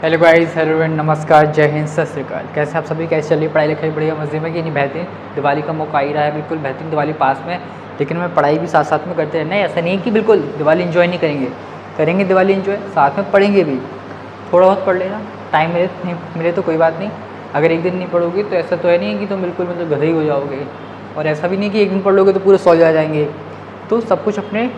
Hello guys, hello and नमस्कार, जय हिंद, सत श्री अकाल। कैसे आप सभी, कैसे चल रही है पढ़ाई लिखाई? बढ़िया मज़े में कि नहीं? बेहतरीन। दिवाली का मौका आ ही रहा है, बिल्कुल बेहतरीन। दिवाली पास में, लेकिन हमें पढ़ाई भी साथ साथ में करते हैं। नहीं, ऐसा नहीं कि बिल्कुल दिवाली इन्जॉय नहीं करेंगे, करेंगे दिवाली इन्जॉय, साथ में पढ़ेंगे भी। थोड़ा बहुत पढ़ लेना, टाइम मिले नहीं मिले तो कोई बात नहीं। अगर एक दिन नहीं पढ़ोगे तो ऐसा तो है नहीं कि तुम बिल्कुल मतलब गधे ही हो जाओगे, और ऐसा भी नहीं कि एक दिन पढ़ लोगे तो पूरे 100 आ जाएंगे। तो सब कुछ अपने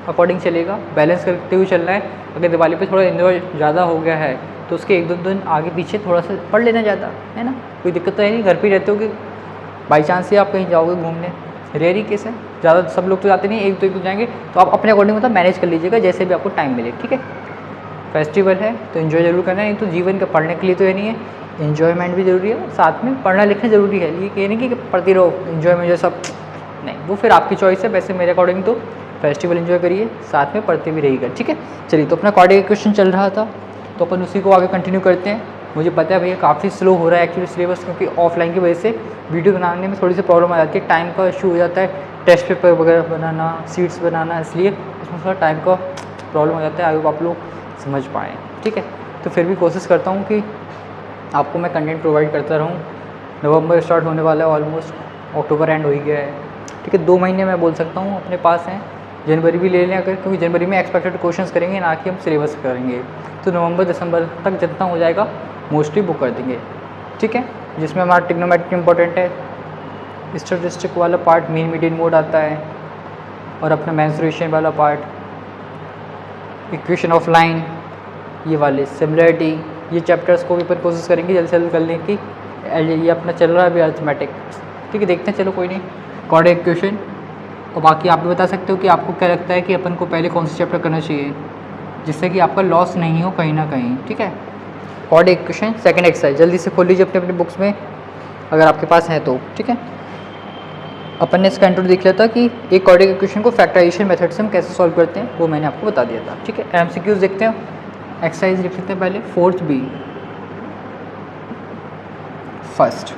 अकॉर्डिंग चलेगा, बैलेंस करते हुए चलना है। अगर दिवाली पे थोड़ा इन्जॉय ज़्यादा हो गया है तो उसके एक दो दिन आगे पीछे थोड़ा सा पढ़ लेना ज़्यादा, है ना? कोई दिक्कत तो है नहीं। घर पे ही रहते हो कि बाई चांस ही आप कहीं जाओगे घूमने, रेयर ही केस है। ज़्यादा सब लोग तो जाते नहीं, एक दो जाएंगे। तो आप अपने अकॉर्डिंग मतलब मैनेज कर लीजिएगा, जैसे भी आपको टाइम मिले, ठीक है? फेस्टिवल है तो इन्जॉय जरूर करना है, नहीं तो जीवन का पढ़ने के लिए तो है नहीं है, इन्जॉयमेंट भी ज़रूरी है, साथ में पढ़ना लिखना ज़रूरी है। ये नहीं कि पढ़ती रहो इन्जॉयमेंट सब, नहीं, वो फिर आपकी चॉइस है। वैसे मेरे अकॉर्डिंग तो फेस्टिवल इन्जॉय करिए, साथ में पढ़ते भी रहिएगा, ठीक है? चलिए, तो अपना कार्डिक क्वेश्चन चल रहा था तो अपन उसी को आगे कंटिन्यू करते हैं। मुझे पता है भैया काफ़ी स्लो हो रहा है एक्चुअली सिलेबस, क्योंकि ऑफलाइन की वजह से वीडियो बनाने में थोड़ी सी प्रॉब्लम आ जाती है, टाइम का इशू हो जाता है, टेस्ट पेपर वगैरह बनाना, सीट्स बनाना, इसलिए उसमें थोड़ा टाइम का प्रॉब्लम हो जाता है। आई होप आप लोग समझ पाएँ, ठीक है? तो फिर भी कोशिश करता हूँ कि आपको मैं कंटेंट प्रोवाइड करता रहूँ। नवंबर स्टार्ट होने वाला है, ऑलमोस्ट अक्टूबर एंड हो ही गया है, ठीक है? 2 महीने मैं बोल सकता हूँ अपने पास हैं। जनवरी भी ले लें अगर, क्योंकि जनवरी में एक्सपेक्टेड क्वेश्चंस करेंगे, ना कि हम सिलेबस करेंगे। तो नवंबर दिसंबर तक जितना हो जाएगा मोस्टली बुक कर देंगे, ठीक है? जिसमें हमारा ट्रिग्नोमेट्री इंपॉर्टेंट है, स्टैटिस्टिक वाला पार्ट, मीन मीडियन मोड आता है, और अपना मेंसुरेशन वाला पार्ट, इक्वेशन ऑफ लाइन, ये वाले सिमिलरिटी, ये चैप्टर्स को भी अपन कोशिश करेंगे जल्द से जल्द करने की। ये अपना चल रहा है अभी अर्थमेटिक, ठीक है? देखते हैं, चलो कोई नहीं। कॉर्डिक इक्वेशन, और बाकी आप भी बता सकते हो कि आपको क्या लगता है कि अपन को पहले कौन सा चैप्टर करना चाहिए, जिससे कि आपका लॉस नहीं हो कहीं ना कहीं, ठीक है? कॉर्डिक इक्वेशन सेकंड एक्सरसाइज जल्दी से खोल लीजिए अपने अपनी बुक्स में, अगर आपके पास है तो, ठीक है? अपन ने इसका इंट्रो देख लिया था कि एक कॉर्डिक इक्वेशन को फैक्टराइजेशन मेथड से हम कैसे सॉल्व करते हैं, वो मैंने आपको बता दिया था, ठीक है? एमसीक्यूज देखते हैं, एक्सरसाइज लिख लेते हैं पहले। 4th बी, फर्स्ट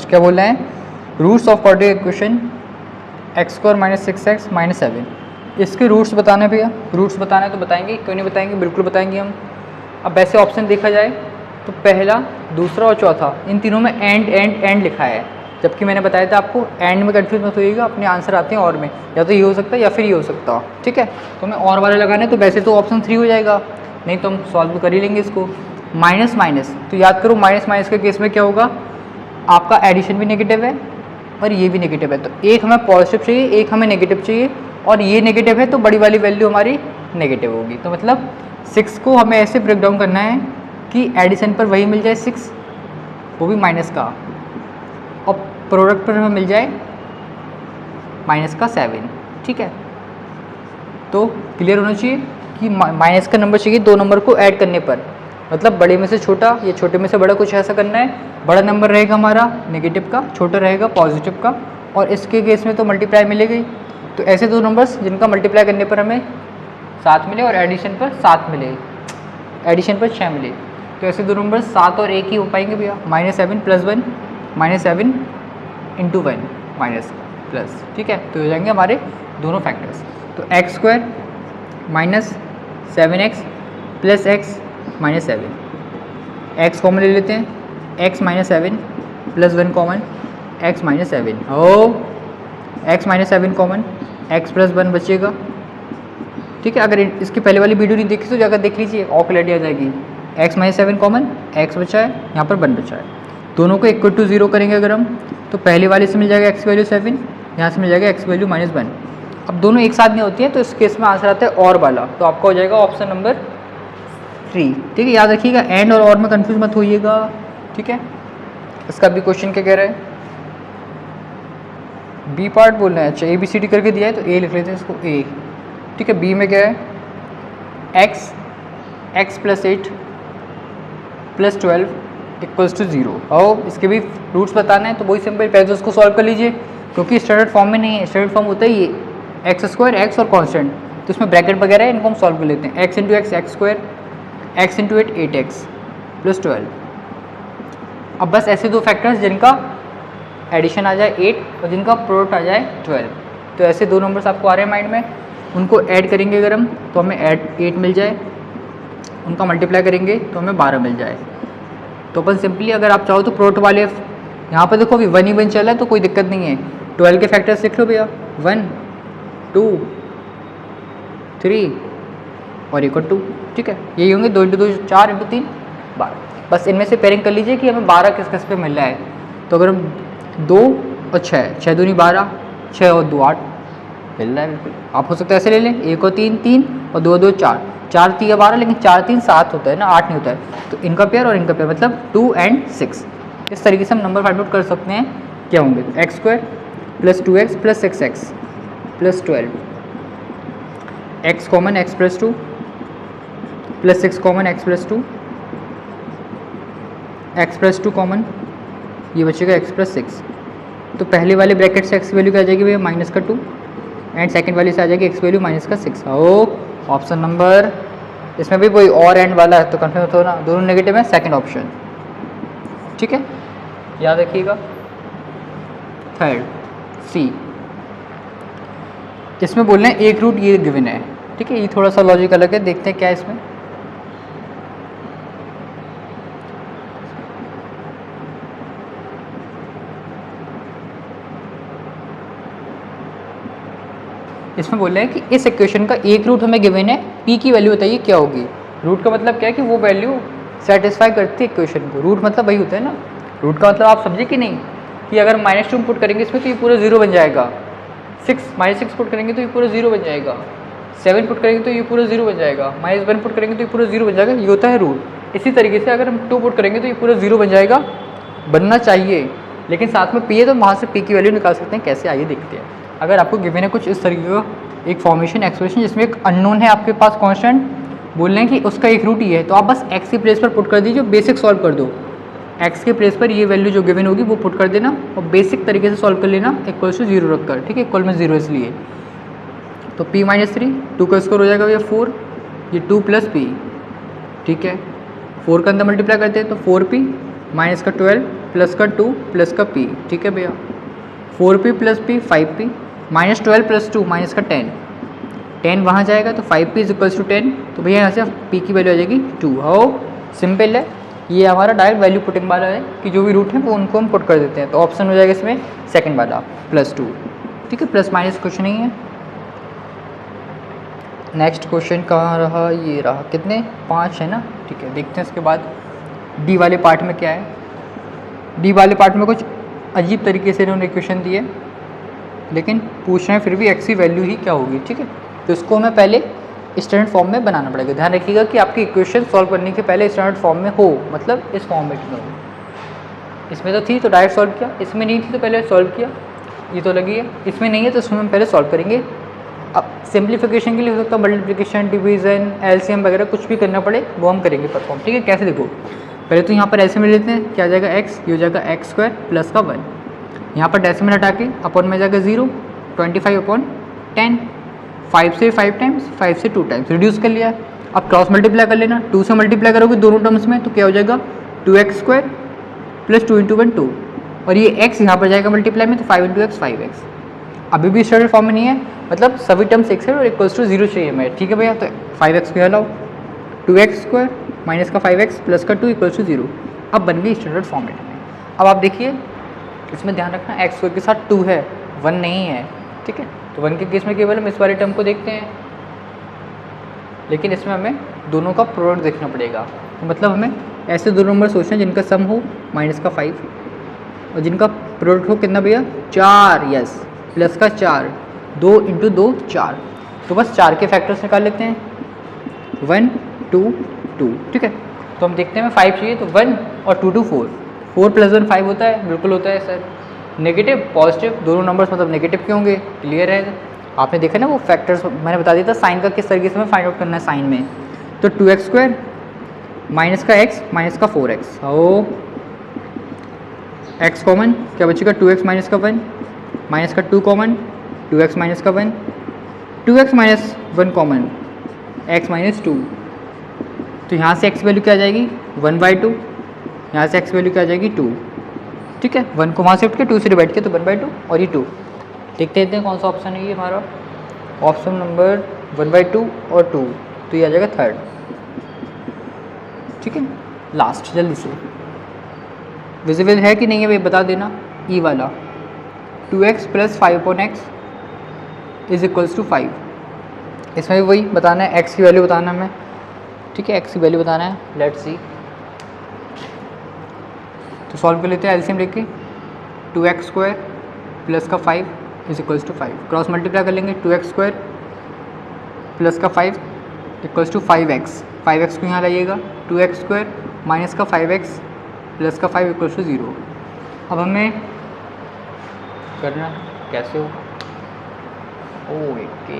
क्या बोल रहे हैं? Roots of कॉर्डिक equation x² - 6x - 7, इसके रूट्स बताना है भैया। रूट्स बताना है तो बताएंगे, क्यों नहीं बताएंगे, बिल्कुल बताएंगे हम। अब वैसे ऑप्शन देखा जाए तो पहला, दूसरा और चौथा, इन तीनों में एंड लिखा है, जबकि मैंने बताया था आपको एंड में कंफ्यूज मत होइएगा, अपने आंसर आते हैं और में, या तो ये हो सकता है या फिर ये हो सकता है, ठीक है? तो हमें और वाले लगाने हैं, तो वैसे तो ऑप्शन 3 हो जाएगा, नहीं तो हम सॉल्व कर ही लेंगे इसको। माइनस माइनस, तो याद करो माइनस माइनस के केस में क्या होगा, आपका एडिशन भी नेगेटिव है और ये भी नेगेटिव है, तो एक हमें पॉजिटिव चाहिए, एक हमें नेगेटिव चाहिए, और ये नेगेटिव है तो बड़ी वाली वैल्यू हमारी नेगेटिव होगी। तो मतलब 6 को हमें ऐसे ब्रेक डाउन करना है कि एडिशन पर वही मिल जाए 6, वो भी माइनस का, और प्रोडक्ट पर हमें मिल जाए माइनस का 7, ठीक है? तो क्लियर होना चाहिए कि माइनस का नंबर चाहिए 2 नंबर को ऐड करने पर, मतलब बड़े में से छोटा या छोटे में से बड़ा, कुछ ऐसा करना है। बड़ा नंबर रहेगा हमारा नेगेटिव का, छोटा रहेगा पॉजिटिव का, और इसके केस में तो मल्टीप्लाई मिलेगी। तो ऐसे 2 नंबर्स जिनका मल्टीप्लाई करने पर हमें 7 मिले और एडिशन पर 7 मिले, एडिशन पर 6 मिले, तो ऐसे 2 नंबर 7 और 1 ही हो पाएंगे भैया। -7 + 1, -7 × 1 माइनस प्लस, ठीक है? तो हो जाएंगे हमारे दोनों फैक्टर्स। तो x² - 7x + x - 7, x common ले लेते हैं, x - 7 + 1 कॉमन, x - 7, ओ x - 7 कॉमन, x + 1 बचेगा, ठीक है? अगर इसकी पहले वाली वीडियो नहीं देखी तो जाकर देख लीजिए, और क्लैरिटी आ जाएगी। x - 7 कॉमन, x बचा है, यहाँ पर 1 बचा है, दोनों को इक्वल टू 0 करेंगे अगर हम, तो पहले वाले से मिल जाएगा x की वैल्यू 7, यहाँ से मिल जाएगा x की वैल्यू -1। अब दोनों एक साथ नहीं होती हैं, तो इस केस में आंसर आता है और वाला, तो आपका हो जाएगा ऑप्शन नंबर 3, ठीक है? याद रखिएगा, एंड और में कंफ्यूज मत होइएगा, ठीक है? इसका भी क्वेश्चन क्या कह रहा है, बी पार्ट बोलना है। अच्छा, ABCD करके दिया है तो ए लिख लेते हैं इसको, ए, ठीक है? बी में क्या है, x + 8 + 12 = 0, और इसके भी रूट्स बताना है, तो वही सिंपल, पहले तो उसको सॉल्व कर लीजिए, क्योंकि स्टैंडर्ड फॉर्म में नहीं है। स्टैंडर्ड फॉर्म होता है ये x² x और कांस्टेंट, तो इसमें ब्रैकेट वगैरह है, इनको हम सॉल्व कर लेते हैं। x × x x², x × 8 8x + 12। अब बस ऐसे 2 फैक्टर्स जिनका एडिशन आ जाए 8 और जिनका प्रोडक्ट आ जाए 12, तो ऐसे 2 नंबर्स आपको आ रहे हैं माइंड में, उनको ऐड करेंगे अगर हम, तो हमें 8 मिल जाए, उनका मल्टीप्लाई करेंगे तो हमें 12 मिल जाए। तो अपन सिंपली अगर आप चाहो तो प्रोडक्ट वाले यहाँ पर देखो अभी 1 ही 1 चल रहा है तो कोई दिक्कत नहीं है। 12 के फैक्टर्स लिख लो भैया, 1 2 3 और एक और 2, ठीक है। यही होंगे 2 × 2 4 × 3 12। बस इनमें से पेयरिंग कर लीजिए कि हमें 12 किस किस पे मिल रहा है। तो अगर हम 2 और 6, 6 दूनी 12, 6 और 2 8 मिल रहा है बिल्कुल। आप हो सकता है ऐसे ले लें, 1 और 3 3 और 2 2 4, 4 3 12, लेकिन 4 3 7 होता है ना, 8 नहीं होता है। तो इनका पेयर और इनका पेयर मतलब 2 and 6। इस तरीके से हम नंबर फाइंड आउट कर सकते हैं। क्या होंगे, x² + 2x + 6x + 12, x common x + 2 + 6 common x + 2, x + 2 common, ये बचेगा x + 6। तो पहले वाले ब्रैकेट से x की वैल्यू क्या आ जाएगी भैया, -2, एंड सेकंड वाले से आ जाएगी x वैल्यू -6। ओ ऑप्शन नंबर, इसमें भी कोई और एंड वाला है तो कंफ्यूज हो ना, दोनों नेगेटिव है, सेकंड ऑप्शन, ठीक है, याद रखिएगा। थर्ड सी, इसमें बोल रहे हैं एक रूट ये गिवन है, ठीक है। ये थोड़ा सा लॉजिक अलग है, देखते हैं क्या है इसमें। इसमें बोल रहे हैं कि इस इक्वेशन का एक रूट हमें गिवन है, p की वैल्यू बताइए क्या होगी। रूट का मतलब क्या है कि वो वैल्यू सेटिस्फाई करती है इक्वेशन को। रूट मतलब वही होता है ना, रूट का मतलब आप समझे कि नहीं, कि अगर -2 पुट करेंगे इसमें तो ये पूरा 0 बन जाएगा, 6 पुट करेंगे तो ये पूरा 0 बन जाएगा, 7 पुट करेंगे तो ये पूरा 0 बन जाएगा, -1 पुट करेंगे तो ये पूरा 0 बन जाएगा। ये होता है रूट। इसी तरीके से अगर हम 2 पुट करेंगे तो ये पूरा 0 बन जाएगा, बनना चाहिए, लेकिन साथ में p है तो वहाँ से p की वैल्यू निकाल सकते हैं। कैसे, आइए देखते हैं। अगर आपको गिवन है कुछ इस तरीके का एक फॉर्मेशन एक्सप्रेशन जिसमें एक अननोन है आपके पास कांस्टेंट, बोल रहे हैं कि उसका एक रूट ही है, तो आप बस x की प्लेस पर पुट कर दीजिए, बेसिक सॉल्व कर दो। x के प्लेस पर ये वैल्यू जो गिवन होगी वो पुट कर देना और बेसिक तरीके से सॉल्व कर लेना, इक्वल्स टू 0 रखकर, ठीक है, इक्वल में 0 इसलिए। तो p - 3, 2 का स्क्वायर हो जाएगा भैया 4, ये 2 + p, ठीक है। 4 का अंदर मल्टीप्लाई करते हैं तो 4p माइनस का 12 प्लस का 2 प्लस का p, ठीक है भैया। 4p + p 5p, -12 + 2 माइनस का 10, 10 वहाँ जाएगा तो 5p = 10, तो भैया यहाँ से p की वैल्यू आ जाएगी 2। हो सिंपल है, ये हमारा डायरेक्ट वैल्यू पुटिंग वाला है कि जो भी रूट है वो उनको हम पुट कर देते हैं। तो ऑप्शन हो जाएगा इसमें सेकंड वाला +2, ठीक है, प्लस माइनस कुछ नहीं है। नेक्स्ट क्वेश्चन कहाँ रहा, ये रहा, कितने 5 है ना, ठीक है। देखते हैं इसके बाद डी वाले पार्ट में क्या है। डी वाले पार्ट में कुछ अजीब तरीके से इन्होंने इक्वेशन दी है, लेकिन पूछ रहे हैं फिर भी x की वैल्यू ही क्या होगी, ठीक है। तो इसको हमें पहले स्टैंडर्ड फॉर्म में बनाना पड़ेगा। ध्यान रखिएगा कि आपकी इक्वेशन सॉल्व करने के पहले स्टैंडर्ड फॉर्म में हो, मतलब इस फॉर्मेट में हो। इसमें तो थी तो डायरेक्ट सॉल्व किया, इसमें नहीं थी तो पहले सॉल्व किया, ये तो लगी है। इसमें नहीं है तो इसमें हम पहले सॉल्व करेंगे। अब सिंप्लीफिकेशन के लिए हो सकता है मल्टीप्लिकेशन, डिवीजन, एलसीएम वगैरह कुछ भी करना पड़े वो हम करेंगे परफॉर्म, ठीक है। कैसे देखो, पहले तो यहाँ पर एलसीएम ले लेते हैं, क्या आ जाएगा x, ये हो जाएगा x² प्लस का 1, यहाँ पर डेसिमल हटा के अपॉन में जाएगा 0, 25/10, 5 से 5 टाइम्स, 5 से 2 टाइम्स रिड्यूस कर लिया। अब क्रॉस मल्टीप्लाई कर लेना, 2 से मल्टीप्लाई करोगे दोनों टर्म्स में तो क्या हो जाएगा 2x² प्लस 2 × 1 2, और ये x यहाँ पर जाएगा मल्टीप्लाई में तो 5 × x 5x। अभी भी स्टैंडर्ड फॉर्म में नहीं है, मतलब सभी टर्म्स एक साइड और इक्वल्स टू 0 चाहिए हमें, ठीक है भैया। तो 5x को हलाओ, 2x² माइनस का 5x प्लस का 2 इक्वल्स टू 0। अब बन गई स्टैंडर्ड फॉर्मेट में। अब आप देखिए इसमें ध्यान रखना x² के साथ 2 है, 1 नहीं है, ठीक है। तो 1 के केस में केवल हम इस वाले टर्म को देखते हैं, लेकिन इसमें हमें दोनों का प्रोडक्ट देखना पड़ेगा। तो मतलब हमें ऐसे दो नंबर सोचना है जिनका सम हो -5 और जिनका प्रोडक्ट हो कितना भैया 4, यस, प्लस का 4, 2 × 2 4। तो बस 4 के फैक्टर्स निकाल लेते हैं, 1 2 2, ठीक है। तो हम देखते हैं हमें 5 चाहिए, तो 1 और 2 2 4, 4 + 1 5 होता है, बिल्कुल होता है सर। नेगेटिव पॉजिटिव दोनों नंबर्स मतलब नेगेटिव क्यों होंगे, क्लियर है। आपने देखा ना वो फैक्टर्स मैंने बता दिया था साइन का किस तरीके से हमें फाइंड आउट करना है साइन में। तो 2x² माइनस का x माइनस का 4x, ओ x कॉमन क्या बचेगा 2x माइनस का 1 माइनस का 2 कॉमन 2x माइनस का 1, 2x minus 1 common x minus 2। तो यहाँ से x वैल्यू क्या आ जाएगी 1/2, यहाँ से x वैल्यू क्या आ जाएगी 2, ठीक है। 1 को वहाँ से उठ के 2 से डिवाइड किया तो 1/2 और ये 2। देखते हैं कौन सा ऑप्शन है ये हमारा, ऑप्शन नंबर 1/2 और 2, तो ये आ जाएगा थर्ड। ठीक है। लास्ट जल्दी से विजिबल है कि नहीं है भाई बता देना। ई वाला 2x plus 5/x is equals to 5। इसमें भी वही बताना है, x की वैल्यू बताना है हमें, ठीक है, x की वैल्यू बताना है। लेट्स सी, तो सॉल्व कर लेते हैं एलसीएम लेके। 2x² प्लस का 5 is equals to 5, cross multiply कर लेंगे। 2x² प्लस का 5 इक्वल्स टू 5x, 5x को यहाँ लाइएगा। 2x² माइनस का 5x प्लस का 5 इक्वल्स टू 0। अब हमें करना कैसे होगा, ओके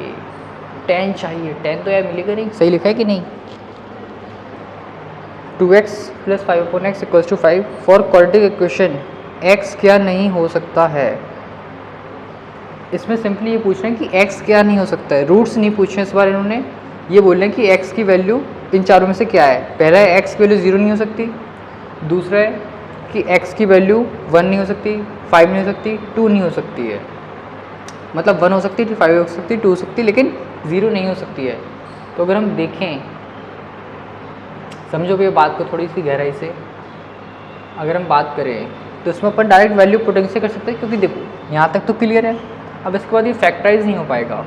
10 चाहिए, 10 तो यार मिलेगा नहीं, सही लिखा है कि नहीं। 2x plus 5/x equals to 5 for quadratic equation x क्या नहीं हो सकता है। इसमें सिंपली ये पूछ रहे हैं कि x क्या नहीं हो सकता है, रूट्स नहीं पूछ रहे हैं इस बार इन्होंने। ये बोल रहे हैं कि x की वैल्यू इन चारों में से क्या है। पहला है x की वैल्यू 0 नहीं हो सकती, दूसरा है कि x की वैल्यू 1 नहीं हो सकती, 5 नहीं हो सकती, 2 नहीं हो सकती है। मतलब 1 हो सकती है, 5 हो सकती है, 2 हो सकती है, लेकिन 0 नहीं हो सकती है। तो अगर हम देखें, समझो भी बात को थोड़ी सी गहराई से, अगर हम बात करें तो इसमें अपन डायरेक्ट वैल्यू पुटिंग से कर सकते हैं, क्योंकि देखो यहाँ तक तो क्लियर है। अब इसके बाद ये फैक्टराइज नहीं हो पाएगा,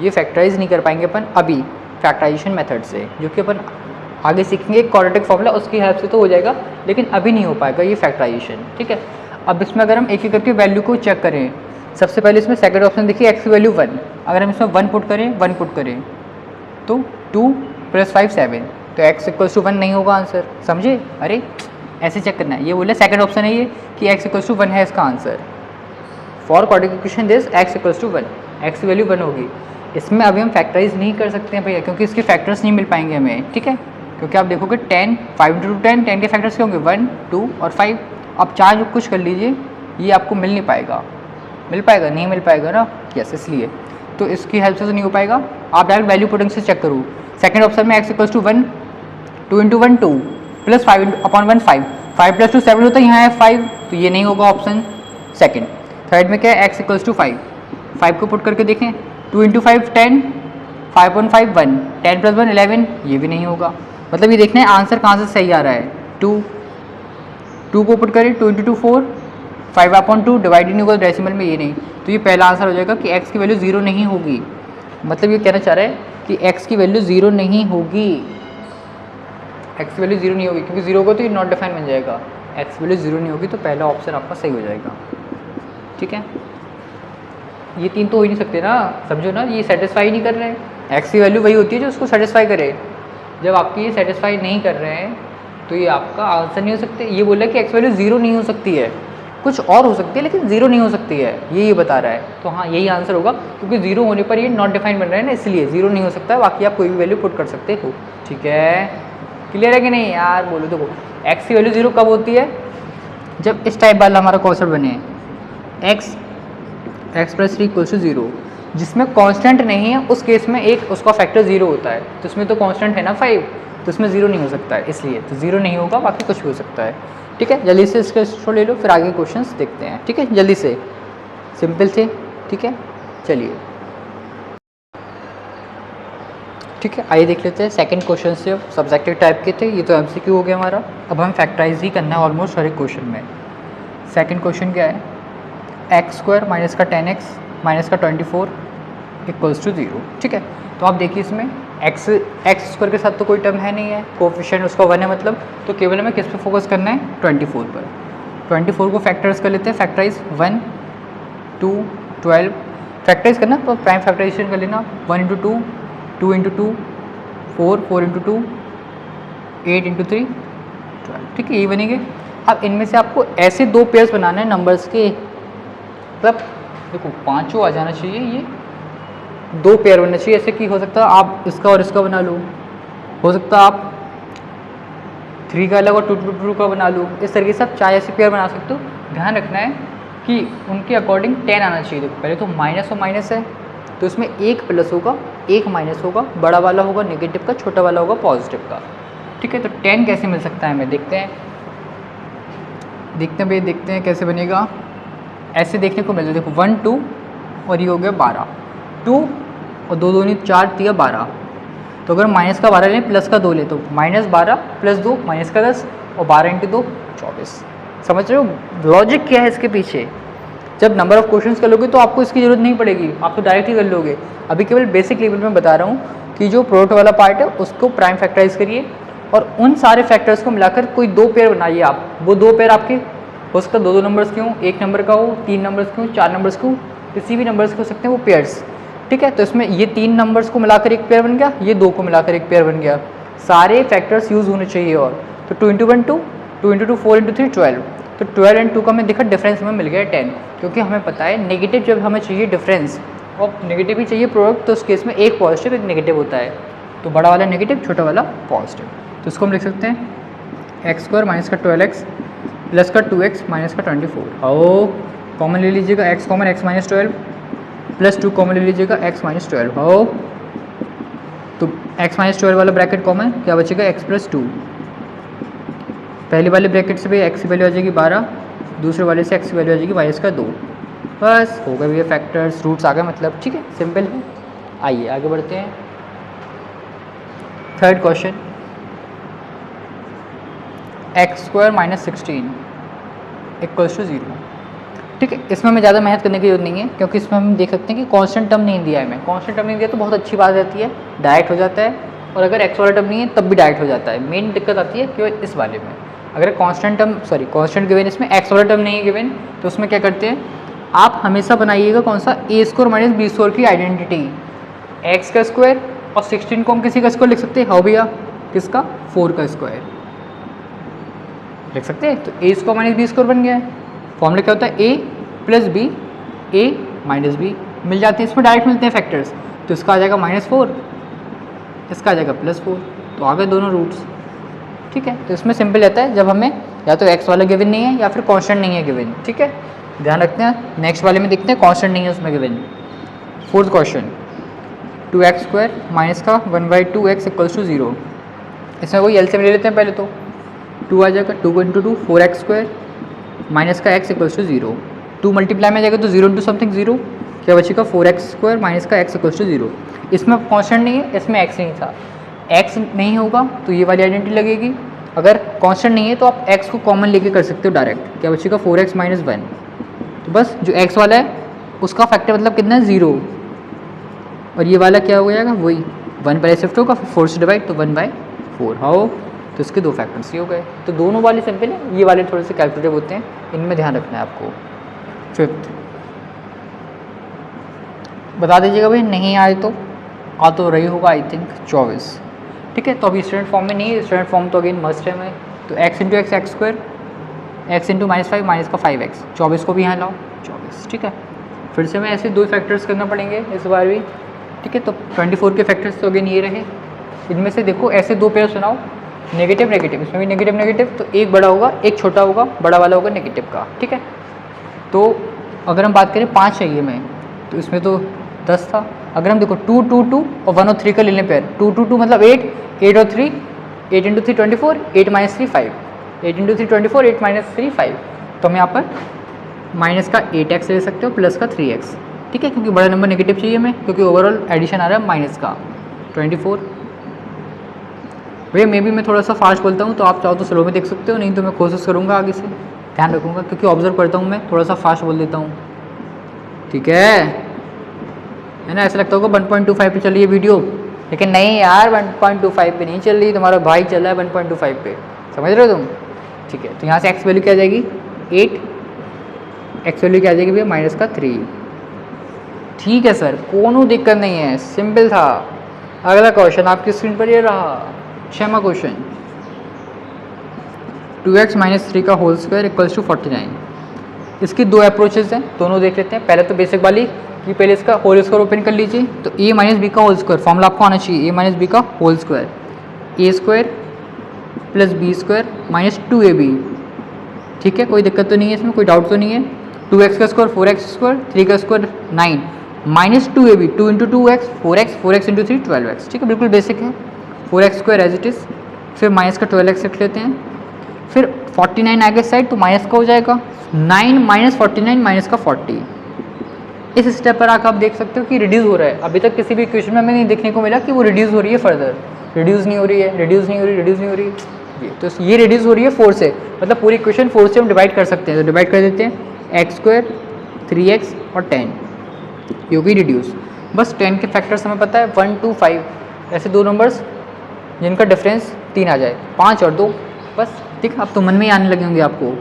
ये फैक्टराइज नहीं कर पाएंगे अपन अभी फैक्टराइजेशन मेथड से, जो कि अपन आगे सीखेंगे। एक क्वाड्रेटिक फॉर्मूला उसकी हेल्प से तो हो जाएगा, लेकिन अभी नहीं हो पाएगा ये फैक्टराइजेशन, ठीक है। अब इसमें अगर हम एक एक करके वैल्यू को चेक करें, सबसे पहले इसमें सेकंड ऑप्शन देखिए, x की वैल्यू 1। अगर हम इसमें 1 पुट करें तो 2 प्लस 5 7, तो x इक्वल्स टू 1 नहीं होगा आंसर, समझे। अरे ऐसे चेक करना है, ये बोले सेकंड ऑप्शन है ये कि x इक्वल्स टू 1 है इसका answer. For quadratic equation this x equals to 1, x की वैल्यू 1 होगी। इसमें अभी हम फैक्टराइज नहीं कर सकते हैं भैया, क्योंकि इसके फैक्टर्स नहीं मिल पाएंगे हमें, ठीक है। क्योंकि आप देखोगे 10, 5 × 10, 10 के फैक्टर्स क्या होंगे 1, 2 और 5। अब चार जो कुछ कर लीजिए, ये आपको मिल नहीं पाएगा, नहीं मिल पाएगा ना, यस, इसलिए तो इसकी हेल्प से तो नहीं हो पाएगा। आप डायरेक्ट वैल्यू पुटिंग से चेक करो। सेकंड ऑप्शन में x इक्वल्स टू 1, 2 × 1 2 प्लस 5/1 5, 5 + 2 7 होता है, यहाँ है 5, तो ये नहीं होगा ऑप्शन सेकंड। थर्ड में क्या है, x इक्वल्स टू 5, 5 को पुट करके देखें, 2 × 5 10, 5/5 1, 10 + 1 11, ये भी नहीं होगा। मतलब ये देखना है आंसर कहाँ से सही आ रहा है। 2 को पुट करें, 2 × 2 4, 5/2 डिवाइड नहीं होगा डेसिमल में, ये नहीं, तो ये पहला आंसर हो जाएगा कि x की वैल्यू 0 नहीं होगी। मतलब ये कहना चाह रहा है कि x की वैल्यू 0 नहीं होगी, x की वैल्यू 0 नहीं होगी, क्योंकि 0 होगा तो ये नॉट डिफाइन बन जाएगा। x की वैल्यू 0 नहीं होगी, तो पहला ऑप्शन आपका सही हो जाएगा, ठीक है। ये तीन तो हो ही नहीं सकते ना, समझो ना, ये सेटिस्फाई नहीं कर रहे हैं। x की वैल्यू वही होती है जो उसको सेटिस्फाई करे। जब आपकी ये सेटिस्फाई नहीं कर रहे हैं तो ये आपका आंसर नहीं हो सकते। ये बोल रहा है कि x वैल्यू 0 नहीं हो सकती है, कुछ और हो सकती है लेकिन 0 नहीं हो सकती है, ये बता रहा है। तो हाँ, यही आंसर होगा, क्योंकि 0 होने पर ये नॉट डिफाइन बन रहा है ना, इसलिए 0 नहीं हो सकता है। बाकी आप कोई भी वैल्यू पुट कर सकते हो, ठीक है। क्लियर है कि नहीं यार, बोलो। देखो x की वैल्यू 0 कब होती है, जब इस टाइप वाला हमारा कॉन्सेप्ट बने, x + 3 = 0, जिसमें कांस्टेंट नहीं है, उस केस में एक उसका फैक्टर 0 होता है। तो इसमें तो कांस्टेंट है ना 5, तो इसमें 0 नहीं हो सकता है, इसलिए तो 0 नहीं होगा, बाकी कुछ भी हो सकता है, ठीक है। जल्दी से इसका स्क्रीनशॉट ले लो, फिर आगे क्वेश्चंस देखते हैं, ठीक है। जल्दी से, सिंपल थे, ठीक है। चलिए, ठीक है, आइए देख लेते हैं सेकंड क्वेश्चन से। सब्जेक्टिव टाइप के थे, ये तो एमसीक्यू हो गया हमारा। अब हम फैक्टराइज ही करना है ऑलमोस्ट हर एक क्वेश्चन में। सेकंड क्वेश्चन क्या है, x² माइनस का 10x माइनस का 24 इक्वल्स टू 0, ठीक है। तो आप देखिए इसमें x² के साथ तो कोई टर्म है नहीं है, कोफिशिएंट उसका 1 है, मतलब तो केवल हमें किस पे फोकस करना है, 24 पर। 24 को फैक्टर्स कर लेते हैं, फैक्टराइज 1 2 12 फैक्टराइज करना, तो प्राइम फैक्टराइजेशन कर लेना, 1 × 2 2 × 2 4 4 × 2 8 × 3 12, ठीक है, यही बनेंगे। अब इनमें से आपको ऐसे दो पेयर्स बनाना है नंबर्स के, मतलब देखो पाँचों आ जाना चाहिए, ये दो पेयर बनना चाहिए। ऐसे कि हो सकता है आप इसका और इसका बना लो, हो सकता है आप 3 का अलग और 2 2 2 का बना लो, इस तरीके से आप 4 ऐसे पेयर बना सकते हो। ध्यान रखना है कि उनके अकॉर्डिंग 10 आना चाहिए। देखो पहले तो माइनस और माइनस है, तो इसमें एक प्लस होगा, एक माइनस होगा, बड़ा वाला होगा नेगेटिव का, छोटा वाला होगा पॉजिटिव का, ठीक है। तो 10 कैसे मिल सकता है हमें, देखते हैं भैया, देखते हैं कैसे बनेगा। ऐसे देखने को मिलता है, देखो 1 2 और ये हो गया 12, 2 और 2 2 4 3 12, तो अगर माइनस का 12 लें प्लस का 2 ले तो -12 प्लस 2 माइनस का 10 और 12 इंटू 2 24। समझ रहे हो लॉजिक क्या है इसके पीछे। जब नंबर ऑफ क्वेश्चंस कर लोगे तो आपको इसकी जरूरत नहीं पड़ेगी, आप तो डायरेक्ट ही कर लोगे। अभी केवल बेसिक लेवल में बता रहा हूँ कि जो प्रोडक्ट वाला पार्ट है उसको प्राइम फैक्टराइज करिए और उन सारे फैक्टर्स को मिलाकर कोई 2 पेयर बनाइए आप। वो 2 पेयर आपके हो सकता है 2 नंबर्स के हों, 1 नंबर का हो, 3 नंबर्स के हो, 4 नंबर्स के हो, किसी भी नंबर्स के हो सकते हैं वो पेयर्स। ठीक है, तो इसमें ये 3 नंबर्स को मिलाकर एक पेयर बन गया, ये 2 को मिलाकर एक पेयर बन गया। सारे फैक्टर्स यूज़ होने चाहिए। और तो 2 इंटू 1 2, 2 इंटू 2 4 इंटू 3 12। तो 12 एंड 2 का हमें देखा डिफरेंस हमें मिल गया 10, क्योंकि हमें पता है नेगेटिव जब हमें चाहिए डिफरेंस और नेगेटिव ही चाहिए प्रोडक्ट, तो उस केस में एक पॉजिटिव एक नेगेटिव होता है। तो बड़ा वाला नेगेटिव, छोटा वाला पॉजिटिव। तो इसको हम लिख सकते हैं एक्स स्क्वायर माइनस का 12x प्लस का 2x माइनस का 24। आओ कॉमन ले लीजिएगा, x common x minus 12 plus 2 common ले लीजिएगा x माइनस 12। आओ तो x माइनस 12 वाला ब्रैकेट कॉमन, क्या बचेगा x प्लस 2। पहले वाले ब्रैकेट से भी x की वैल्यू आ जाएगी 12, दूसरे वाले से x की वैल्यू आ जाएगी माइनस का 2। बस हो गए भैया फैक्टर्स, रूट्स आ गए, मतलब ठीक है, सिंपल है। आइए आगे बढ़ते हैं। Third question, X square minus 16 equals to 0। ठीक है, इसमें हमें ज़्यादा मेहनत करने की जरूरत नहीं है, क्योंकि इसमें हम देख सकते हैं कि कांस्टेंट टर्म नहीं दिया है। हमें कांस्टेंट टर्म नहीं दिया तो बहुत अच्छी बात रहती है, डायरेक्ट हो जाता है। और अगर एक्स वाला टर्म नहीं है तब भी डायरेक्ट हो जाता है। मेन दिक्कत आती है केवल इस वाले में, अगर कांस्टेंट टर्म कांस्टेंट गिवन इसमें एक्स वाला टर्म नहीं है गिवन, तो उसमें क्या करते हैं आप हमेशा बनाइएगा कौन सा, ए स्क्वायर माइनस बी स्क्वायर की आइडेंटिटी। एक्स का स्क्वायर और 16 को हम किसी का स्क्वायर लिख सकते हैं, हाँ भैया किसका, 4 का स्क्वायर लिख सकते हैं। तो ए स्क्वायर माइनस बी स्क्वायर बन गया है। फॉर्मूला क्या होता है, ए plus b, a minus B मिल जाते हैं, इसमें डायरेक्ट मिलते हैं फैक्टर्स। तो इसका आ जाएगा -4, इसका आ जाएगा +4, तो आ गए दोनों रूट्स। ठीक है, तो इसमें सिंपल रहता है जब हमें या तो एक्स वाला गिवन नहीं है या फिर कांस्टेंट नहीं है गिवन। ठीक है, ध्यान रखते हैं। नेक्स्ट वाले में देखते हैं कांस्टेंट नहीं है उसमें given. Fourth question, 2x square minus का 1/2x इक्वल्स टू 0। इसमें वही एलसीएम ले लेते हैं पहले, तो 2 आ जाएगा, 2 इंटू 2 4x स्क्वायर माइनस का x इक्वल्स टू 0। 2 मल्टीप्लाई में जाएगा तो 0 इंटू समथिंग 0, क्या बचेगा 4x स्क्वायर माइनस का x इक्वल्स टू 0। इसमें कांस्टेंट नहीं है, इसमें x नहीं था, x नहीं होगा तो ये वाली आइडेंटिटी लगेगी। अगर कांस्टेंट नहीं है तो आप x को कॉमन लेके कर सकते हो डायरेक्ट, क्या बचेगा 4x माइनस 1। तो बस जो x वाला है उसका फैक्टर मतलब कितना है 0, और ये वाला क्या हो जाएगा वही 1 पर शिफ्ट होगा, फिर 4 से डिवाइड तो 1/4। हाउ, तो इसके 2 फैक्टर्स ये हो गए। तो दोनों वाले सिंपल है, ये वाले थोड़े से कैलकुलेटिव होते हैं, इनमें ध्यान रखना है आपको। फिफ्थ बता दीजिएगा भाई, नहीं आए तो आ तो रही होगा आई थिंक 24। ठीक है, तो अभी स्टूडेंट फॉर्म में नहीं है, स्टूडेंट फॉर्म तो अगेन मस्ट है। मैं तो x into x x square, x into -5 minus का 5x, 24 को भी यहाँ लाओ 24। ठीक है, फिर से मैं ऐसे 2 फैक्टर्स करना पड़ेंगे इस बार भी। ठीक है, तो 24 के फैक्टर्स तो अगेन ये रहे। इनमें से देखो ऐसे 2 पेयर सुनाओ, नेगेटिव नेगेटिव, इसमें भी नेगेटिव नेगेटिव, तो एक बड़ा होगा एक छोटा होगा, बड़ा वाला होगा नेगेटिव का। ठीक है, तो अगर हम बात करें 5 चाहिए मैं, तो इसमें तो 10 था। अगर हम देखो 2 2 2 और 1 और 3 का ले लें पेयर, 2 2 2 मतलब 8, 8 और 3, 8 इंटू 3 24, 8 माइनस 3 5, 8 इंटू 3 24, 8 माइनस 3 5। तो हम यहाँ पर माइनस का 8x ले सकते हो प्लस का 3x। ठीक है, क्योंकि बड़ा नंबर नेगेटिव चाहिए हमें, क्योंकि ओवरऑल एडिशन आ रहा है माइनस का 24। भैया मे भी मैं थोड़ा सा फास्ट बोलता हूँ, तो आप चाहो तो स्लो में देख सकते हो, नहीं तो मैं कोशिश करूँगा आगे से ध्यान रखूँगा, क्योंकि ऑब्जर्व करता हूँ मैं थोड़ा सा फास्ट बोल देता हूँ। ठीक है ना, ऐसा लगता होगा 1.25 पे चल रही है वीडियो, लेकिन नहीं यार 1.25 पे नहीं चल रही, तुम्हारा भाई चल रहा है 1.25 पे, समझ रहे हो तुम। ठीक है, तो यहाँ से x वैल्यू क्या आ जाएगी 8, x वैल्यू क्या आ जाएगी भैया माइनस का 3। ठीक है सर, कोनो दिक्कत नहीं है, सिंपल था। अगला क्वेश्चन आपकी स्क्रीन पर ये रहा, 6वां क्वेश्चन, 2x माइनस 3 का होल स्क्वायर इक्वल्स टू 49। इसकी 2 अप्रोचेज हैं, दोनों देख लेते हैं। पहले तो बेसिक वाली कि पहले इसका होल स्क्वायर ओपन कर लीजिए, तो a माइनस बी का होल स्क्वायर फॉर्मूला आपको आना चाहिए, a माइनस बी का whole square, a square plus b square minus 2ab। ठीक है, कोई दिक्कत तो नहीं है इसमें, कोई डाउट तो नहीं है। 2x का स्क्वायर 4x स्क्वायर, 3 का square 9 minus 2ab, 2 into 2x 4x, 4x into 3 12x। ठीक है, बिल्कुल बेसिक है। 4x square as it is, फिर माइनस का 12x रख लेते हैं, फिर 49 आगे साइड तो माइनस का हो जाएगा 9 माइनस 49 माइनस का 40। इस स्टेप पर आकर आप देख सकते हो कि रिड्यूस हो रहा है। अभी तक किसी भी इक्वेशन में हमें नहीं देखने को मिला कि वो रिड्यूस हो रही है फर्दर, रिड्यूस नहीं हो रही है, रिड्यूस नहीं हो रही, रिड्यूस नहीं हो रही ये, तो ये रिड्यूस हो रही है 4 से, मतलब पूरी इक्वेशन 4 से हम डिवाइड कर सकते हैं। तो डिवाइड कर देते हैं x², 3x और 10, ये होगी रिड्यूस। बस 10 के फैक्टर्स हमें पता है 1, 2, 5, ऐसे दो नंबर्स जिनका डिफरेंस 3 आ जाए, 5 और 2, बस ठीक। अब तो मन में ही आने लगे होंगे आपको,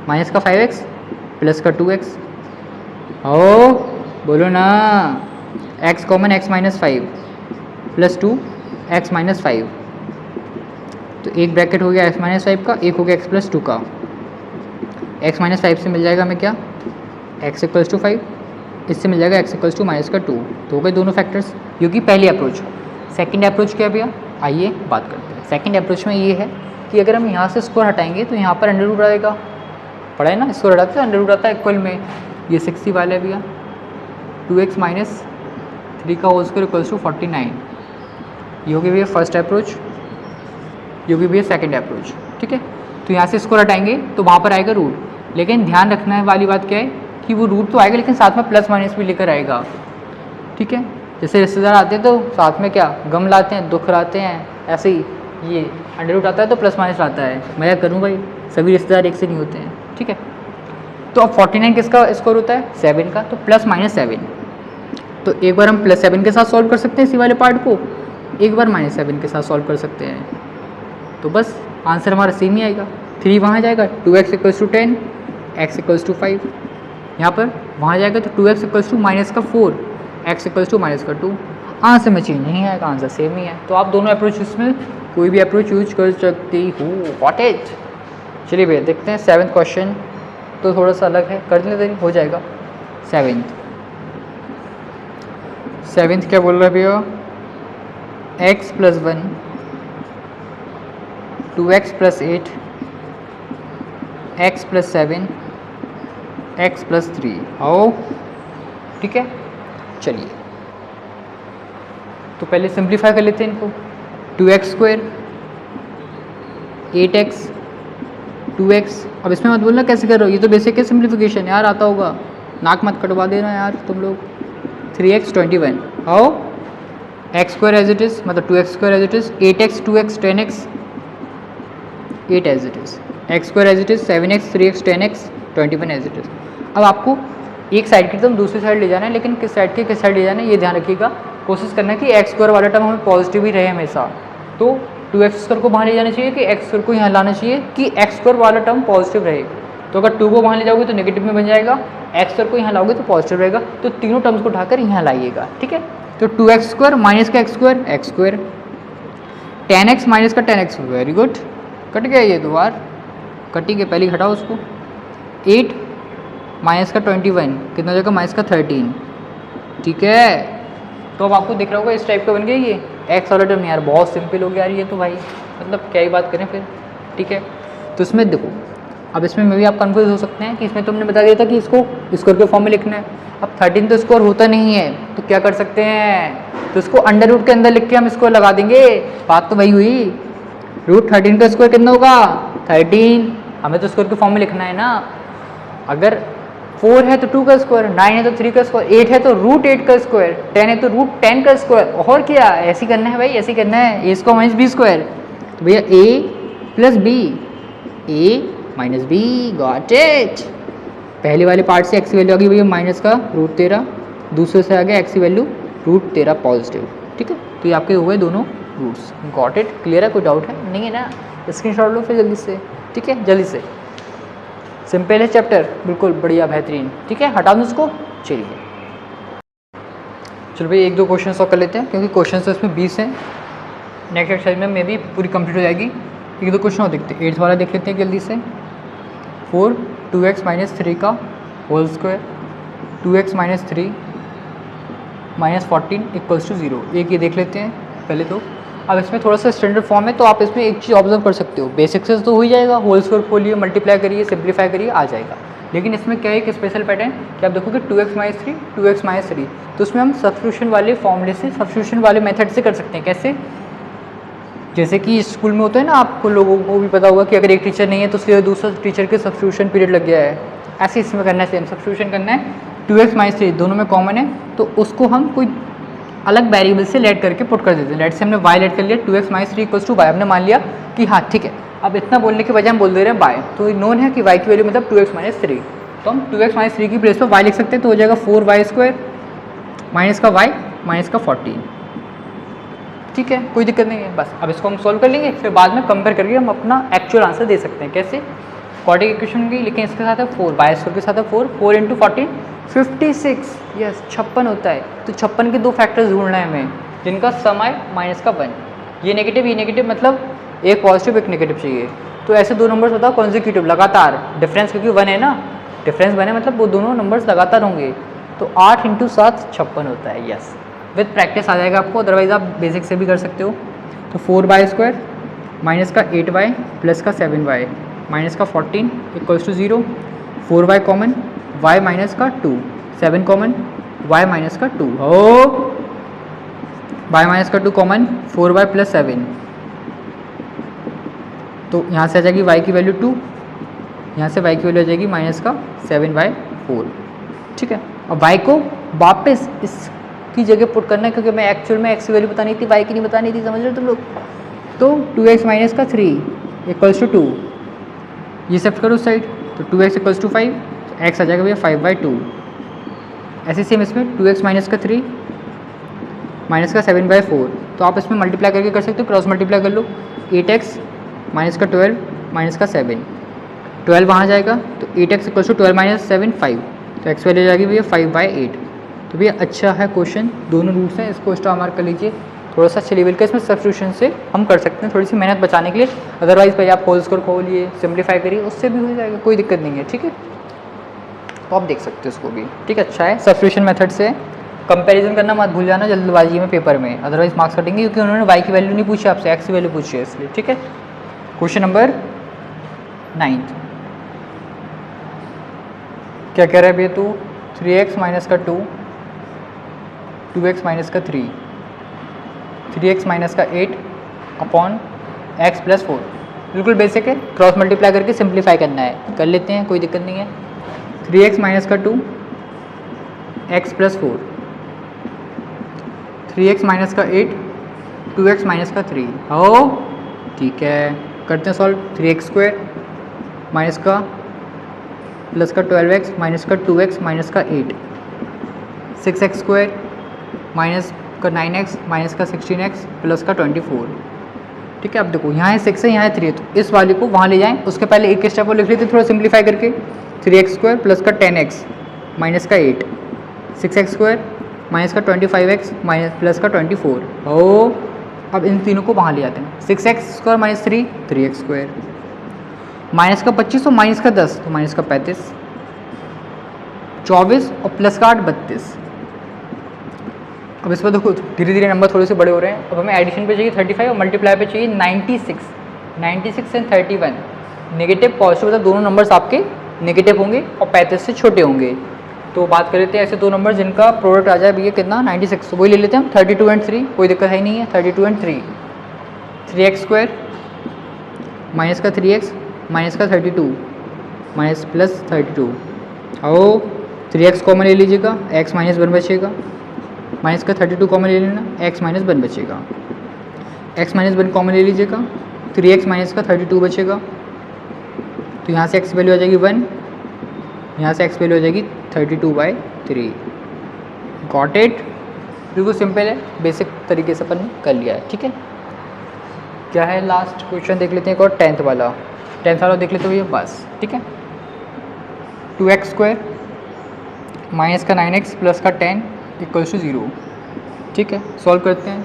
माइनस का 5x प्लस का 2x, ओ बोलो ना, x common x minus 5 plus 2 x minus 5, तो एक ब्रैकेट हो गया x माइनस 5 का, एक हो गया x प्लस 2 का। x माइनस 5 से मिल जाएगा हमें क्या, x इक्वल्स टू 5, इससे मिल जाएगा x इक्वल्स टू माइनस का 2, तो हो गए दोनों फैक्टर्स, जो कि पहली अप्रोच। सेकंड अप्रोच क्या भैया, आइए बात करते हैं। सेकंड अप्रोच में ये है कि अगर हम यहाँ से स्क्वायर हटाएंगे तो यहाँ पर अंडर रूट आएगा, पढ़ा है ना, स्क्वायर हटाते हैं अंडर रूट आता है इक्वल में, ये 60 वाला है भैया, 2x माइनस 3 का होल स्क्वायर इक्वल्स टू 49, ये होगी भैया फर्स्ट अप्रोच, ये होगी भैया सेकंड अप्रोच, ठीक है। तो यहाँ से स्क्वायर हटाएंगे तो वहाँ पर आएगा रूट, लेकिन ध्यान रखना वाली बात क्या है कि वो रूट तो आएगा लेकिन साथ में प्लस माइनस भी लेकर आएगा, ठीक है। जैसे रिश्तेदार आते हैं तो साथ में क्या गम लाते हैं, दुख लाते हैं, ऐसे ही ये अंडर रूट आता है तो प्लस माइनस आता है। मैं करूँ भाई, सभी रिश्तेदार एक से नहीं होते हैं, ठीक है। तो अब 49 किसका स्कोर होता है, 7 का, तो प्लस माइनस 7, तो एक बार हम प्लस 7 के साथ सॉल्व कर सकते हैं इसी वाले पार्ट को, एक बार माइनस 7 के साथ सॉल्व कर सकते हैं, तो बस आंसर हमारा सेम ही आएगा। 3 वहाँ जाएगा, 2x equals to 10, x equals to 5, यहाँ पर वहाँ जाएगा तो 2x इक्वल्स टू माइनस का 4, x इक्वल्स टू माइनस का 2, आंसर में चेंज नहीं आएगा, आंसर सेम ही है। तो आप दोनों अप्रोच में कोई भी अप्रोच यूज कर सकती हो, व्हाट इट। चलिए भैया देखते हैं 7th क्वेश्चन, तो थोड़ा सा अलग है, कर लेते हैं, हो जाएगा। 7th क्या बोल रहा है भैया, x plus 1, 2x plus 8, x plus 7, x plus 3, आओ ठीक है। चलिए तो पहले सिंप्लीफाई कर लेते हैं इनको, 2x स्क्वायर, 8x, 2x, अब इसमें मत बोलना कैसे कर रहे हो, ये तो बेसिक है सिंप्लीफिकेशन यार, आता होगा, नाक मत कटवा देना यार तुम लोग। 3x 21, आओ x square as it is, मतलब 2x square as it is, 8x 2x 10x, 8 as it is, x square as it is, 7x 3x 10x 21 as it is. अब आपको एक साइड की टर्म दूसरी साइड ले जाना है, लेकिन किस साइड की किस साइड ले जाना है ये ध्यान रखिएगा, कोशिश करना है कि x स्क्वायर वाला टर्म हमें पॉजिटिव ही रहे हमेशा। तो 2x स्क्वायर को वहाँ ले जाना चाहिए कि x स्क्वायर को यहाँ लाना चाहिए कि x स्क्वायर वाला टर्म पॉजिटिव रहे। तो अगर 2 को वहाँ ले जाओगे तो नेगेटिव में बन जाएगा, x स्क्वायर को यहाँ लाओगे तो पॉजिटिव रहेगा, तो तीनों टर्म्स को उठाकर यहाँ लाइएगा, ठीक है। तो 2x स्क्वायर माइनस का x स्क्वायर, 10x माइनस का 10x, वेरी गुड, कट गया ये 2 बार, कटिंग पहले हटाओ उसको। 8 माइनस का 21 कितना हो जाएगा, माइनस का 13, ठीक है। तो अब आपको दिख रहा होगा इस टाइप का बन गया ये एक्स वाला टर्म, यार बहुत सिंपल हो गया यार ये तो भाई, मतलब क्या ही बात करें फिर, ठीक है। तो इसमें देखो, अब इसमें में भी आप कन्फ्यूज हो सकते हैं कि इसमें तुमने बता दिया था कि इसको स्क्वायर के फॉर्म में लिखना है, अब 13 तो स्क्वायर होता नहीं है, तो क्या कर सकते हैं, तो इसको अंडर रूट के अंदर लिख के हम स्क्वायर लगा देंगे, बात तो वही हुई। रूट 13 का स्क्वायर कितना होगा, 13, हमें तो स्क्वायर के फॉर्म में लिखना है ना। अगर 4 है तो 2 का स्क्वायर, 9 है तो 3 का स्क्वायर, 8 है तो रूट 8 का स्क्वायर, 10 है तो रूट 10 का स्क्वायर, और क्या ऐसे करना है भाई, ऐसे करना है। A square minus b square, तो भैया a plus b, a minus b, got it. पहले वाले पार्ट से एक्स की वैल्यू आ गई भैया माइनस का रूट 13, दूसरे से आ गया एक्स की वैल्यू रूट 13 पॉजिटिव, ठीक है। तो ये आपके हुए दोनों रूट्स, गॉट इट, क्लियर है, कोई डाउट है नहीं है ना, स्क्रीनशॉट लो फिर जल्दी से, ठीक है, जल्दी से। सिंपल है चैप्टर, बिल्कुल बढ़िया बेहतरीन, ठीक है, हटा दूँ उसको। चलिए चलो भाई 1-2 क्वेश्चन सॉल्व कर लेते हैं, क्योंकि क्वेश्चन तो इसमें 20 हैं, नेक्स्ट एक्सरसाइज में मे भी पूरी कंप्लीट हो जाएगी। 1-2 क्वेश्चन और देखते हैं। 8th वाला देख लेते हैं जल्दी से। 4 2x माइनस 3 का whole square, 2x minus 3 minus 14 equals to 0, एक ये देख लेते हैं पहले तो। अब इसमें थोड़ा सा स्टैंडर्ड फॉर्म है, तो आप इसमें एक चीज़ ऑब्जर्व कर सकते हो, बेसिक से तो हो ही जाएगा, होल स्क्वायर खोलिए, मल्टीप्लाई करिए, सिंप्लीफाई करिए, आ जाएगा। लेकिन इसमें क्या है एक स्पेशल पैटर्न कि आप देखोगे 2x माइनस 3 2x माइनस 3, तो उसमें हम सब्स्टिट्यूशन वाले फॉर्मूले से, सब्स्टिट्यूशन वाले मेथड से कर सकते हैं। कैसे, जैसे कि स्कूल में होता है ना, आपको लोगों को भी पता होगा कि अगर एक टीचर नहीं है तो उसके दूसरा टीचर के सब्स्टिट्यूशन पीरियड लग गया है, ऐसे इसमें करना है, सेम सब्स्टिट्यूशन करना है। 2x माइनस 3 दोनों में कॉमन है, तो उसको हम कोई अलग वेरिएबल से लेट करके पुट कर देते हैं। लेट से हमने y लेट कर लिया, 2x minus 3 equals to Y, हमने मान लिया कि हाँ ठीक है। अब इतना बोलने के बजाय हम बोल दे रहे हैं y, तो नोन है कि y की वैल्यू मतलब 2x माइनस 3, तो हम 2x माइनस 3 की प्लेस पर y लिख सकते हैं, तो हो जाएगा 4y² माइनस का y माइनस का 14। ठीक है, कोई दिक्कत नहीं है। बस अब इसको हम सॉल्व कर लेंगे, फिर बाद में कंपेयर करके हम अपना एक्चुअल आंसर दे सकते हैं। कैसे? क्वाड्रेटिक इक्वेशन की, लेकिन इसके साथ है 4, बाय स्क्वायर के साथ है 4, 4 इंटू 14 56, यस 56 होता है। तो 56 के दो फैक्टर्स ढूंढना है हमें, जिनका सम आए माइनस का 1। ये नेगेटिव मतलब एक पॉजिटिव एक नेगेटिव चाहिए। तो ऐसे दो नंबर्स बताओ कॉन्जिक्यूटिव लगातार, डिफरेंस क्योंकि 1 है ना, डिफरेंस 1 है मतलब वो दोनों नंबर्स लगातार होंगे। तो 8 इंटू 7 56 होता है, यस। विद प्रैक्टिस आ जाएगा आपको, अदरवाइज आप बेसिक से भी कर सकते हो। तो 4y² माइनस का 8y प्लस का 7y माइनस का 14 equals to 0, 4y common, y minus का 2, 7 कॉमन, y माइनस का 2, हो y माइनस का 2 कॉमन, 4y प्लस 7, तो यहाँ से आ जाएगी y की वैल्यू 2, यहाँ से y की वैल्यू आ जाएगी माइनस का 7/4। ठीक है, अब y को वापस इसकी जगह पुट करना है, क्योंकि मैं एक्चुअल में x की वैल्यू बतानी थी, y की नहीं बतानी थी, समझ रहे हो तुम लोग। तो 2x माइनस का 3 इक्वल्स टू 2, ये शिफ्ट करो उस साइड, तो 2x इक्वल्स टू 5, तो x आ जाएगा भैया 5/2। ऐसे सेम इसमें 2x माइनस का 3 माइनस का 7/4, तो आप इसमें मल्टीप्लाई करके कर सकते हो, क्रॉस मल्टीप्लाई कर लो। 8x माइनस का 12 माइनस का 7, 12 वहाँ जाएगा, तो 8x इक्वल्स टू 12 माइनस 7 5, तो x वैल्यू जाएगी भैया 5/8। तो भैया अच्छा है क्वेश्चन, दोनों रूट्स हैं, इसको स्टार मार्क कर लीजिए। थोड़ा सा अच्छे लेवल का इसमें सब्स्टिट्यूशन से हम कर सकते हैं, थोड़ी सी मेहनत बचाने के लिए। अदरवाइज भाई आप होल स्कोर खोलिए, सिंप्लीफाई करिए, उससे भी हो जाएगा, कोई दिक्कत नहीं है। ठीक है, तो आप देख सकते हो इसको भी। ठीक है, अच्छा है, सब्स्टिट्यूशन मेथड से कंपैरिजन करना मत भूल जाना जल्दबाजी में पेपर में, अदरवाइज मार्क्स कटेंगे, क्योंकि उन्होंने y की वैल्यू नहीं पूछी आपसे, x की वैल्यू पूछी है इसलिए। ठीक है, क्वेश्चन नंबर 9 क्या कह रहा है भैया तू? 3x माइनस का 2, 2x माइनस का 3, 3x माइनस का 8 अपॉन x प्लस 4। बिल्कुल बेसिक है, क्रॉस मल्टीप्लाई करके सिंप्लीफाई करना है, कर लेते हैं, कोई दिक्कत नहीं है। 3x माइनस का 2, x प्लस 4, 3x माइनस का 8, 2x माइनस का 3, हो ठीक है, करते हैं सॉल्व। 3x² माइनस का प्लस का 12x माइनस का 2x माइनस का 8, 6x² माइनस का 9x माइनस का 16x प्लस का 24। ठीक है, अब देखो यहाँ है 6 है, यहाँ है 3 है, तो इस वाले को वहाँ ले जाएं, उसके पहले एक स्टेप और लिख लेते थोड़ा सिंप्लीफाई करके। 3x² प्लस का 10x माइनस का 8, 6x² माइनस का 25x माइनस प्लस का 24, हो अब इन तीनों को वहाँ ले जाते हैं। 6x² माइनस 3, 3x², माइनस का 25 और माइनस का 10, तो माइनस का 35, 24 और प्लस का 8 32। अब इस पर देखो धीरे धीरे नंबर थोड़े से बड़े हो रहे हैं। अब हमें एडिशन पे चाहिए 35 और मल्टीप्लाई पे चाहिए 96, 96 एंड 31। नेगेटिव पॉजिटिव मतलब दोनों नंबर्स आपके नेगेटिव होंगे और 35 से छोटे होंगे। तो बात कर लेते हैं ऐसे दो नंबर जिनका प्रोडक्ट आ जाए भैया कितना 96, तो वही ले लेते हैं हम 32 एंड 3, कोई दिक्कत है नहीं है। 32 एंड 3, 3x² माइनस का 3x माइनस का 32 माइनस प्लस 32, आओ 3x कॉमन ले लीजिएगा, x माइनस 1 बचेगा, माइनस का 32 कॉमन ले लेना, x माइनस 1 बचेगा, x माइनस 1 कॉमन ले लीजिएगा, 3x माइनस का 32 बचेगा, तो यहाँ से x वैल्यू आ जाएगी 1, यहाँ से x वैल्यू आ जाएगी 32/3। गॉट इट, बिल्कुल सिंपल है, बेसिक तरीके से अपन कर लिया है। ठीक है, क्या है लास्ट क्वेश्चन देख लेते हैं, एक और 10th वाला देख लेते हुए बस। ठीक है, 2x² माइनस का 9x प्लस का 10 इक्वल्स टू 0। ठीक है, सॉल्व करते हैं।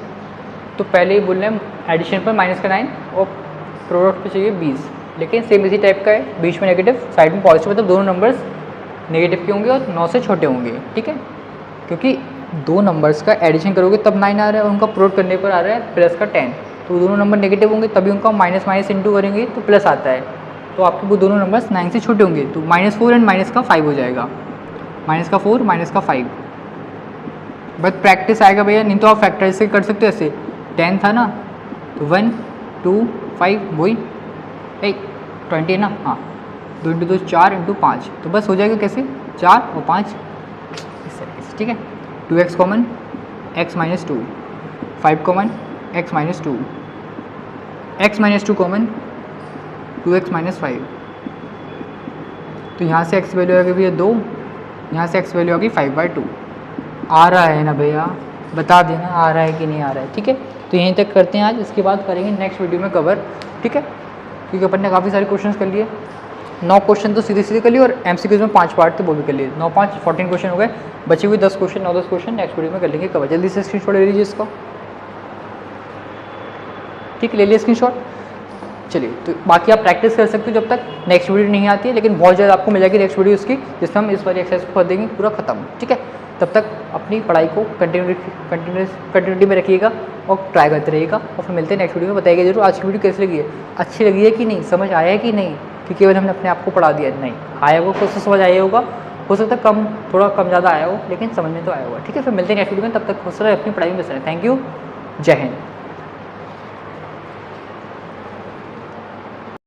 तो पहले ही बोल रहे हैं एडिशन पर माइनस का 9 और प्रोडक्ट पे चाहिए 20, लेकिन सेम इसी टाइप का है, बीच में नेगेटिव साइड में पॉजिटिव, मतलब दोनों नंबर्स नेगेटिव के होंगे और 9 से छोटे होंगे। ठीक है, क्योंकि दो नंबर्स का एडिशन करोगे तब 9 आ रहा है और उनका प्रोडक्ट करने पर आ रहा है प्लस का 10, तो दोनों नंबर नेगेटिव होंगे तभी उनका माइनस माइनस इंटू करेंगे तो प्लस आता है, तो आपके वो दोनों नंबर्स 9 से छोटे होंगे, तो -4 एंड माइनस का 5 हो जाएगा, माइनस का 4 माइनस का 5। बस प्रैक्टिस आएगा भैया, नहीं तो आप फैक्टराइज से कर सकते हो। ऐसे 10 था ना, तो 1 2 5 वही 20 है ना, हाँ 2 × 2 4 × 5, तो बस हो जाएगा कैसे 4 और 5 ठीक है। 2x common, x minus 2, 5 common, x minus 2, x minus 2 common, 2x minus 5। तो यहाँ से x वैल्यू आ गई भैया 2, यहाँ से x वैल्यू आ गई 5/2। आ रहा है ना भैया, बता देना आ रहा है कि नहीं आ रहा है, ठीक है। तो यहीं तक करते हैं आज, इसके बाद करेंगे नेक्स्ट वीडियो में कवर, ठीक है, क्योंकि अपन ने काफ़ी सारे क्वेश्चंस कर लिए। 9 क्वेश्चन तो सीधे सीधे कर लिए और MCQs में 5 पार्ट थे वो भी कर लिए। 9 5 14 क्वेश्चन हो गए, बचे हुए 10 क्वेश्चन, 9-10 क्वेश्चन नेक्स्ट वीडियो में कर लेंगे कवर। जल्दी से स्क्रीनशॉट ले लीजिए इसका, ठीक, ले लिया स्क्रीनशॉट। चलिए, तो बाकी आप प्रैक्टिस कर सकते हो जब तक नेक्स्ट वीडियो नहीं आती है, लेकिन बहुत जल्द आपको मिल जाएगी नेक्स्ट वीडियो उसकी, जिसमें हम इस वाली एक्सरसाइज को कर देंगे पूरा खत्म, ठीक है। तब तक अपनी पढ़ाई को कंटिन्यूटी में रखिएगा और ट्राई करते रहिएगा, और फिर मिलते हैं नेक्स्ट वीडियो में। बताइएगा जरूर आज की वीडियो कैसी लगी है, अच्छी लगी है कि नहीं, समझ आया है कि नहीं, कि केवल हमने अपने आप को पढ़ा दिया, नहीं आया होगा, कुछ तो समझ आया होगा, हो सकता है कम, थोड़ा कम ज़्यादा आया हो, लेकिन समझ में तो आया होगा, ठीक है। फिर मिलते हैं नेक्स्ट वीडियो में, तब तक खुश रहे, अपनी पढ़ाई में व्यस्त रहें। थैंक यू, जय हिंद।